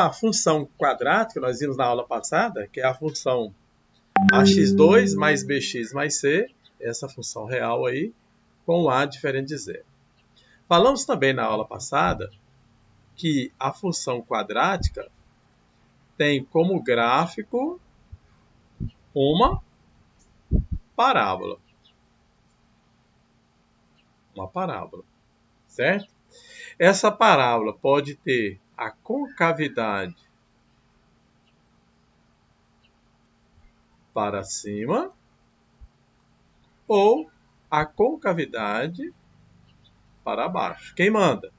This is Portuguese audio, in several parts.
a função quadrática, nós vimos na aula passada, que é a função ax2 mais bx mais c, essa função real aí, com a diferente de zero. Falamos também na aula passada que a função quadrática tem como gráfico uma parábola. Uma parábola, certo? Essa parábola pode ter a concavidade para cima ou a concavidade para baixo. Quem manda?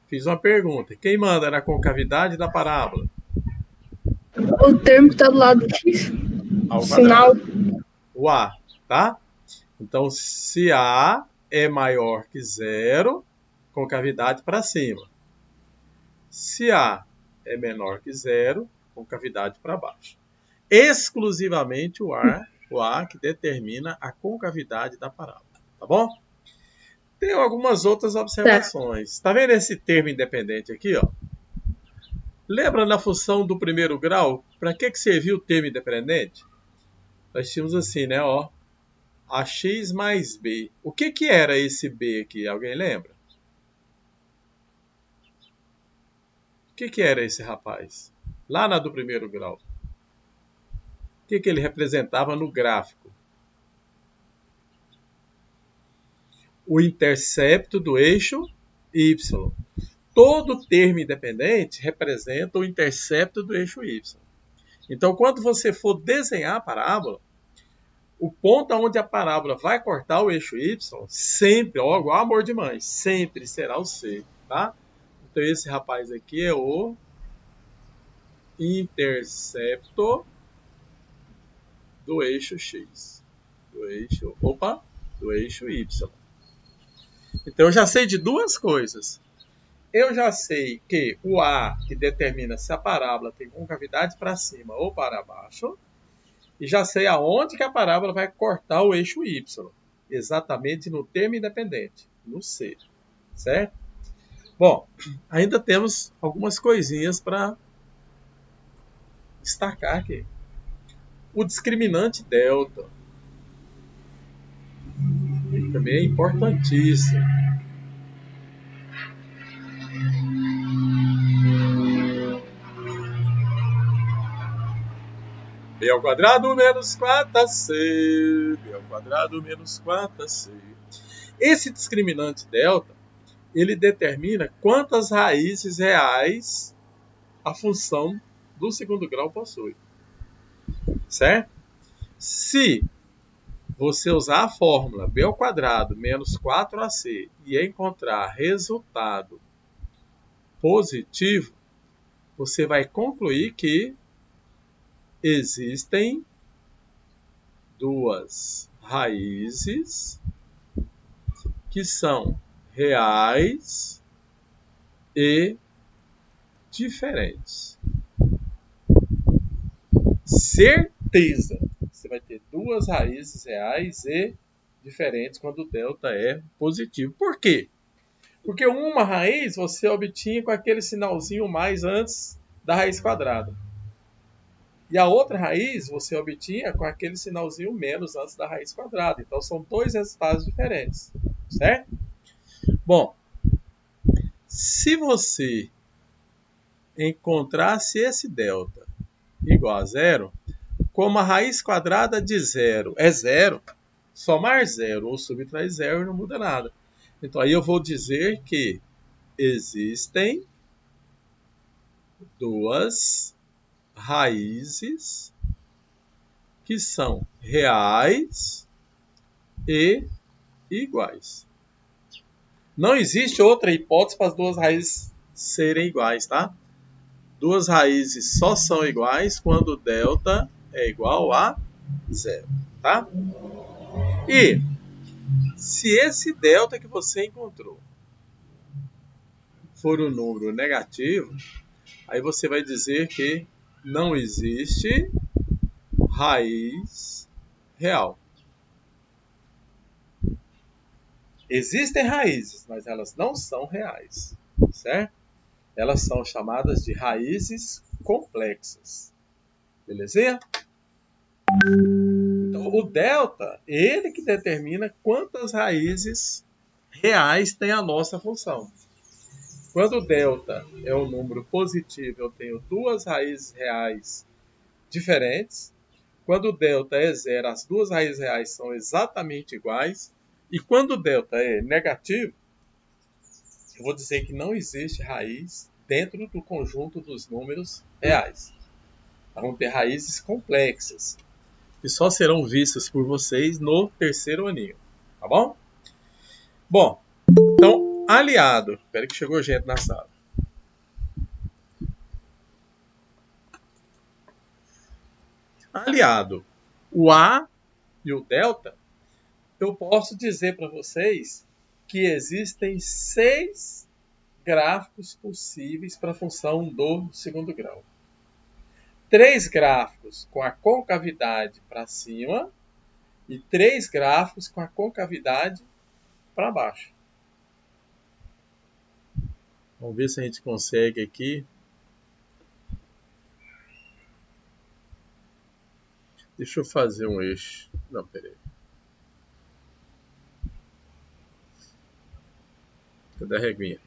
Fiz uma pergunta. Quem manda na concavidade da parábola? O termo que está do lado do X. Ao Sinal. quadrado. O A, tá? Então, se A é maior que zero, concavidade para cima. Se A é menor que zero, concavidade para baixo. Exclusivamente o A que determina a concavidade da parábola, tá bom? Tem algumas outras observações. Tá vendo esse termo independente aqui, ó? Lembra na função do primeiro grau? Para que serviu o termo independente? Nós tínhamos assim, né, ó, ax mais b. O que era esse b aqui? Alguém lembra? O que era esse rapaz? Lá na do primeiro grau. O que ele representava no gráfico? O intercepto do eixo y. Todo termo independente representa o intercepto do eixo y. Então, quando você for desenhar a parábola, o ponto onde a parábola vai cortar o eixo y, sempre, ó, igual amor de mãe, sempre será o C, tá? Então, esse rapaz aqui é o intercepto do eixo x, do eixo y. Então, eu já sei de duas coisas. Eu já sei que o A, que determina se a parábola tem concavidade para cima ou para baixo, e já sei aonde que a parábola vai cortar o eixo y, exatamente no termo independente, no C, certo? Bom, ainda temos algumas coisinhas para destacar aqui. O discriminante delta, ele também é importantíssimo. B ao quadrado menos 4ac, B ao quadrado menos 4ac. Esse discriminante delta, ele determina quantas raízes reais a função do segundo grau possui, certo? Se você usar a fórmula b ao quadrado menos 4ac e encontrar resultado positivo, você vai concluir que existem duas raízes que são reais e diferentes. Certeza! Você vai ter duas raízes reais e diferentes quando o delta é positivo. Por quê? Porque uma raiz você obtinha com aquele sinalzinho mais antes da raiz quadrada. E a outra raiz você obtinha com aquele sinalzinho menos antes da raiz quadrada. Então são dois resultados diferentes, certo? Bom, se você encontrasse esse delta igual a zero, como a raiz quadrada de zero é zero, somar zero ou subtrair zero não muda nada. Então aí eu vou dizer que existem duas raízes que são reais e iguais. Não existe outra hipótese para as duas raízes serem iguais, tá? Duas raízes só são iguais quando o delta é igual a zero, tá? E se esse delta que você encontrou for um número negativo, aí você vai dizer que não existe raiz real. Existem raízes, mas elas não são reais, certo? elas são chamadas de raízes complexas. Belezinha? Então, o delta, ele que determina quantas raízes reais tem a nossa função. Quando o delta é um número positivo, eu tenho duas raízes reais diferentes. Quando o delta é zero, as duas raízes reais são exatamente iguais. E quando o delta é negativo, eu vou dizer que não existe raiz dentro do conjunto dos números reais. Vão ter raízes complexas, que só serão vistas por vocês no terceiro aninho. Tá bom? Bom, então, aliado. Espera que chegou gente na sala. Aliado o A e o delta, eu posso dizer para vocês que existem 6 gráficos possíveis para a função do segundo grau. 3 gráficos com a concavidade para cima e 3 gráficos com a concavidade para baixo. Vamos ver se a gente consegue aqui. Deixa eu fazer um eixo. Não, peraí. Cadê a reguinha?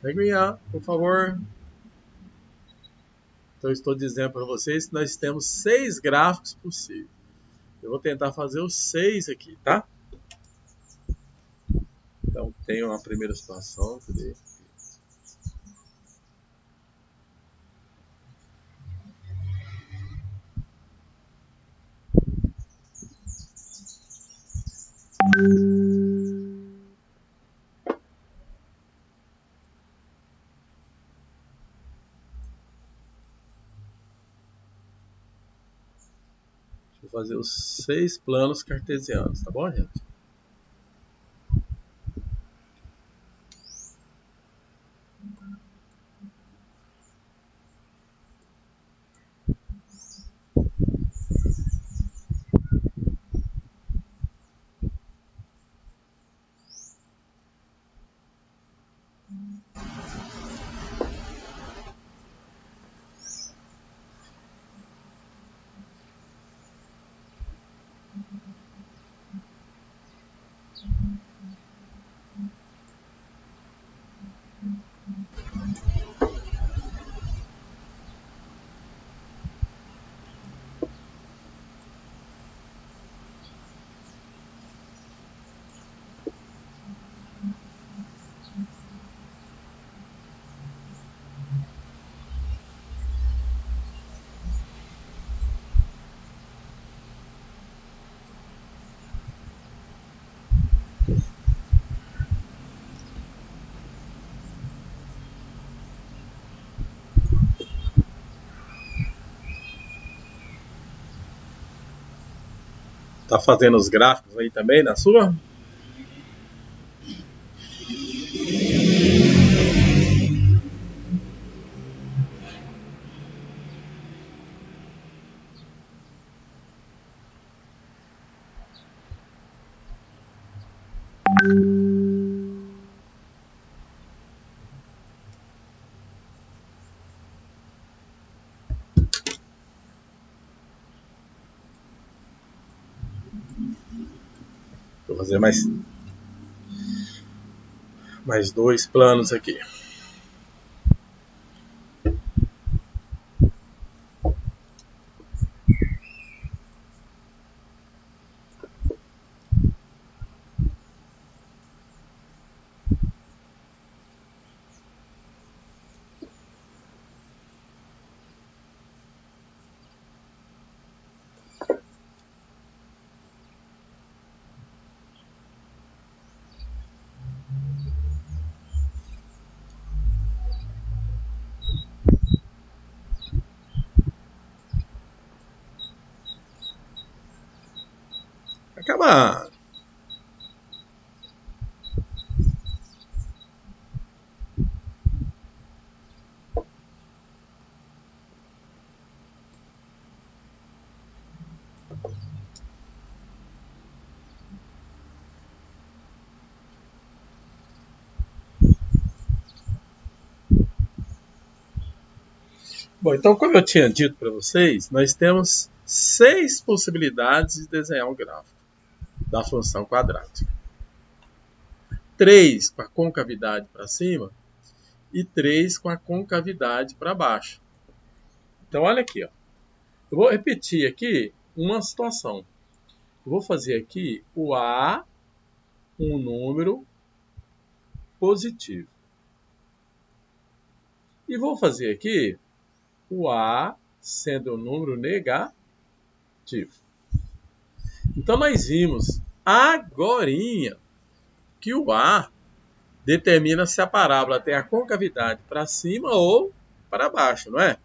Reguinha, por favor. Então, eu estou dizendo para vocês que nós temos 6 gráficos possíveis. Eu vou tentar fazer os 6 aqui, tá? Então, tem uma primeira situação. Cadê? Deixa eu fazer os 6 planos cartesianos, tá bom, gente? Tá fazendo os gráficos aí também na sua? Vou fazer mais 2 planos aqui. Acaba. Bom, então, como eu tinha dito para vocês, nós temos 6 possibilidades de desenhar um gráfico da função quadrática. 3 com a concavidade para cima e 3 com a concavidade para baixo. Então, olha aqui, ó. Eu vou repetir aqui uma situação. Eu vou fazer aqui o A, um número positivo. E vou fazer aqui o A sendo um número negativo. Então, nós vimos agorinha que o A determina se a parábola tem a concavidade para cima ou para baixo, não é?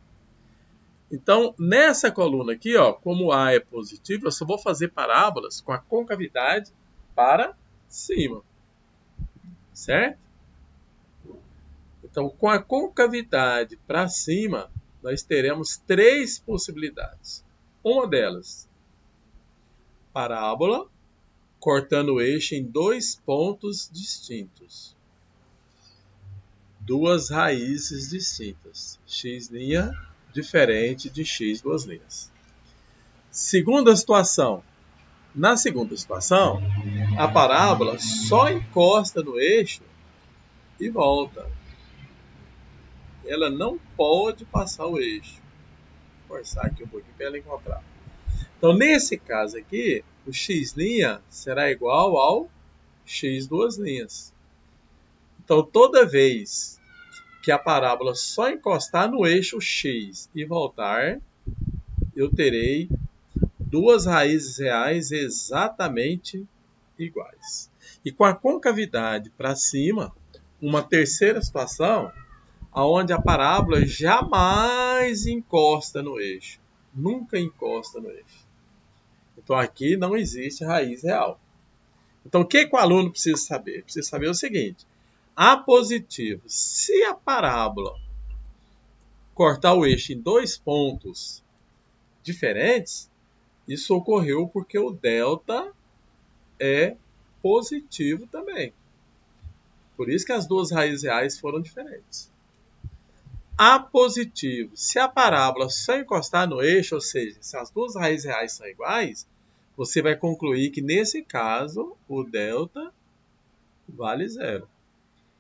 Então, nessa coluna aqui, ó, como A é positivo, eu só vou fazer parábolas com a concavidade para cima. Certo? Então, com a concavidade para cima, nós teremos 3 possibilidades. Uma delas, parábola, cortando o eixo em 2 pontos distintos. 2 raízes distintas. X' diferente de x 2 linhas. Segunda situação. Na segunda situação, a parábola só encosta no eixo e volta. Ela não pode passar o eixo. Vou forçar aqui um pouquinho para ela encontrar. Então, nesse caso aqui, o x' será igual ao x 2 linhas. Então, toda vez que a parábola só encostar no eixo x e voltar, eu terei 2 raízes reais exatamente iguais. E com a concavidade para cima, uma terceira situação, onde a parábola jamais encosta no eixo. Nunca encosta no eixo. Então aqui não existe raiz real. Então o que o aluno precisa saber? Precisa saber o seguinte. A positivo, se a parábola cortar o eixo em 2 pontos diferentes, isso ocorreu porque o delta é positivo também. Por isso que as 2 raízes reais foram diferentes. A positivo, se a parábola só encostar no eixo, ou seja, se as 2 raízes reais são iguais, você vai concluir que nesse caso o delta vale 0.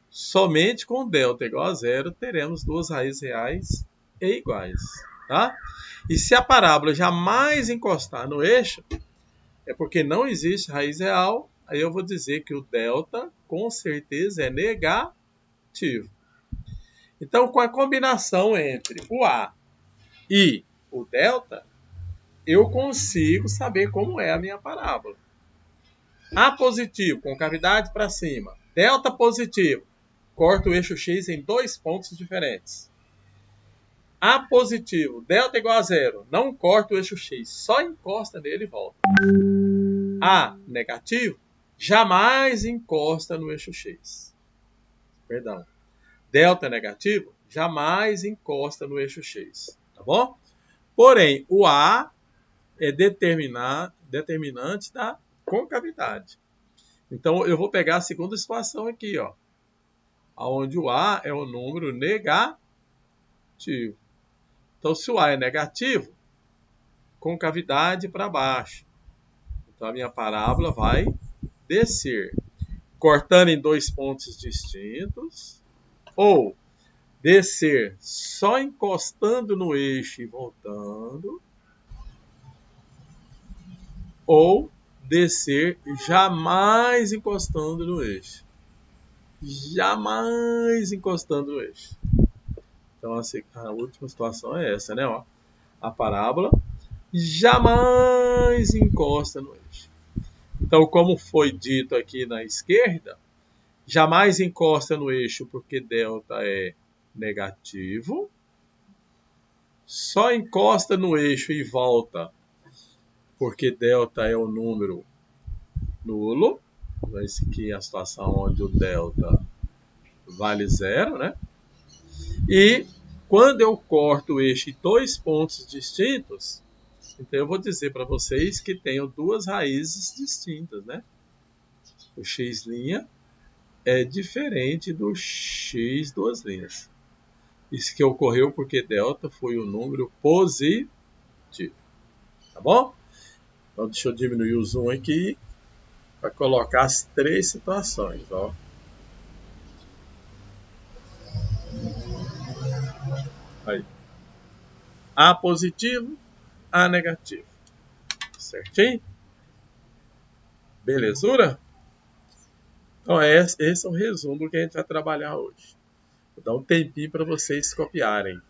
Somente com o delta igual a 0 teremos 2 raízes reais e iguais. Tá? E se a parábola jamais encostar no eixo, é porque não existe raiz real, aí eu vou dizer que o delta com certeza é negativo. Então, com a combinação entre o A e o delta, eu consigo saber como é a minha parábola. A positivo, com cavidade para cima. Delta positivo, corta o eixo x em 2 pontos diferentes. A positivo, delta igual a 0, não corta o eixo x, só encosta nele e volta. A negativo, jamais encosta no eixo x. Perdão. Delta negativo, jamais encosta no eixo x. Tá bom? Porém, o A é determinante da concavidade. Então, eu vou pegar a segunda situação aqui, ó, onde o A é um número negativo. Então, se o A é negativo, concavidade para baixo. Então, a minha parábola vai descer, cortando em 2 pontos distintos, ou descer só encostando no eixo e voltando, ou descer jamais encostando no eixo. Jamais encostando no eixo. Então a última situação é essa, né? Ó, a parábola jamais encosta no eixo. Então, como foi dito aqui na esquerda, jamais encosta no eixo porque delta é negativo. Só encosta no eixo e volta porque delta é um número nulo. Essa aqui é a situação onde o delta vale 0, né? E quando eu corto o eixo em 2 pontos distintos, então eu vou dizer para vocês que tenho 2 raízes distintas, né? O x' é diferente do x 2 linhas. Isso que ocorreu porque delta foi um número positivo. Tá bom? Então deixa eu diminuir o zoom aqui para colocar as três situações. Ó. Aí. A positivo, A negativo. Certinho? Belezura? Então esse é o resumo do que a gente vai trabalhar hoje. Vou dar um tempinho para vocês copiarem.